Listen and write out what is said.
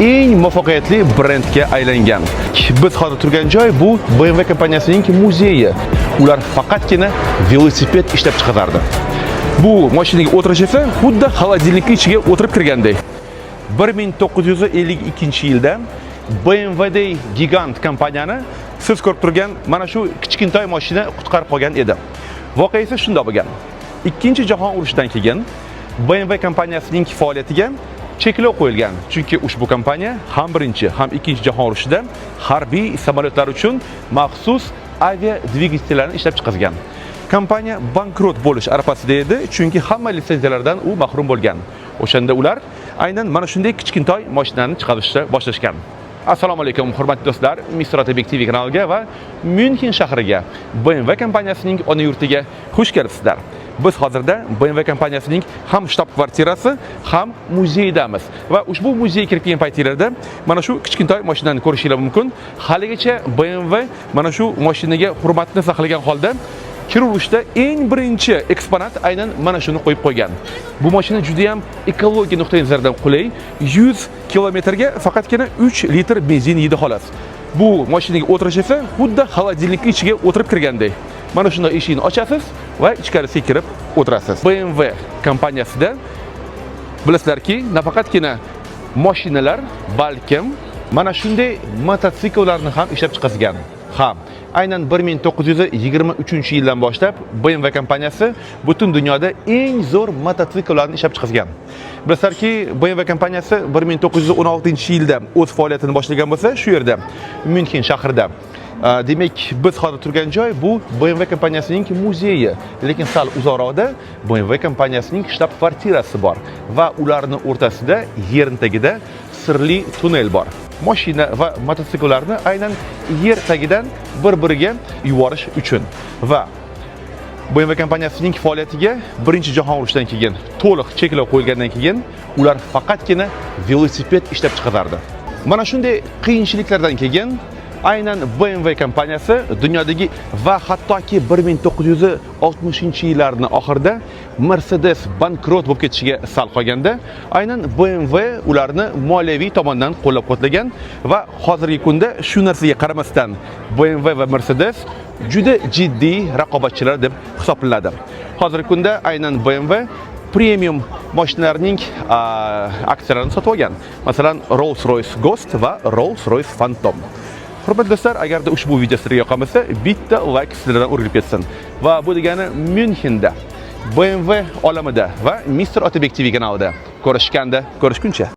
eng muvaffaqiyatli brendga aylangan. Biz hozir turgan joy bu BMW kompaniyasining muzeyi. Ular faqatgina velosiped ishlab chiqarardi. Bu mashinaga o'tirish esa xuddi xolodilnik ichiga o'tirib kirgandek. 1952-yilda BMWday gigant kompaniyani siz ko'rib turgan mana shu kichkintoy mashina qutqarib qolgan edi. Voqea esa shunday bo'lgan. Ikkinchi jahon urushidan keyin BMW kompaniyasining faoliyatiga cheklov qo'yilgan. Chunki ushbu kompaniya ham birinchi, ham ikkinchi jahon urushida harbiy samolyotlar uchun maxsus avia dvigatellarni ishlab chiqargan. Kompaniya bankrot bo'lish arafasida edi, chunki hamma litsenziyalardan u mahrum bo'lgan. O'shanda ular aynan mana shunday kichkintoy mashinani chiqarishni boshlashgan. Assalomu alaykum, hurmatli do'stlar. Mr. Otabek TV kanaliga va München shahriga, BMW kompaniyasining ona yurtiga xush kelibsizlar. Biz hozirda BMW kompaniyasining ham shtab-kvartirasi, ham muzeydamiz va ushbu muzeyga kirib kelgan paytingizda mana shu kichkintoy mashinani ko'rishingiz mumkin. Haligacha BMW mana shu mashinaga hurmatni saqlagan holda kiruvrishda eng birinchi eksponat aynan mana shuni qo'yib qo'ygan. Bu mashina juda ham ekologiya nuqtai nazaridan qulay. 100 kilometrga faqatgina 3 litr benzin yeydi xolos. Bu mashinaga o'tirish esa xuddi xolodilnik ichiga o'tirib kirgandek. Mana shunday eshikni ochasiz va ichkarisiga kirib o'tirasiz. BMW kompaniyasida bilasizlarki, nafaqatgina mashinalar, balkim mana shunday mototsikllarni ham ishlab chiqargan. Ha, aynan 1923-yildan boshlab BMW kompaniyasi butun dunyoda eng zo'r mototsikllarni ishlab chiqargan. Bilasizlarki, BMW kompaniyasi 1916-yilda o'z faoliyatini boshlagan bo'lsa, shu yerda München shahrida. Demak, biz hozir turgan joy bu BMW kompaniyasining muzeyi, lekin sal uzoqroqda BMW kompaniyasining shtab-kvartirasi bor va ularning o'rtasida yerning tagida sirli tunnel bor. Mashina va mototsikllarni aynan yer tagidan bir-biriga yuborish uchun va BMW kompaniyasining faoliyatiga birinchi jahon urushidan keyin to'liq cheklov qo'yilgandan keyin ular faqatgina velosiped ishlab chiqarardi. Mana shunday qiyinchiliklardan keyin aynan BMW kompaniyasi dunyodagi va hattoki 1960-yillarning oxirida Mercedes bankrot bo'lib ketishiga sal qolganda, aynan BMW ularni moliyaviy tomondan qo'llab-quvvatlagan va hozirgi kunda shu narsaga qaramasdan BMW va Mercedes juda jiddiy raqobatchilar deb hisoblanadi. Hozirgi kunda aynan BMW premium mashinalarning aksiyalarini sotib olgan. Masalan, Rolls-Royce Ghost va Rolls-Royce Phantom. Hurmatli do'stlar, agarda ushbu video sizga yoqmasa, bitta like sizlardan o'rilib ketsin. Va bu degani Münchenda, BMW olamida va Mr. Otabek TV kanalida ko'rishganda, ko'rishguncha.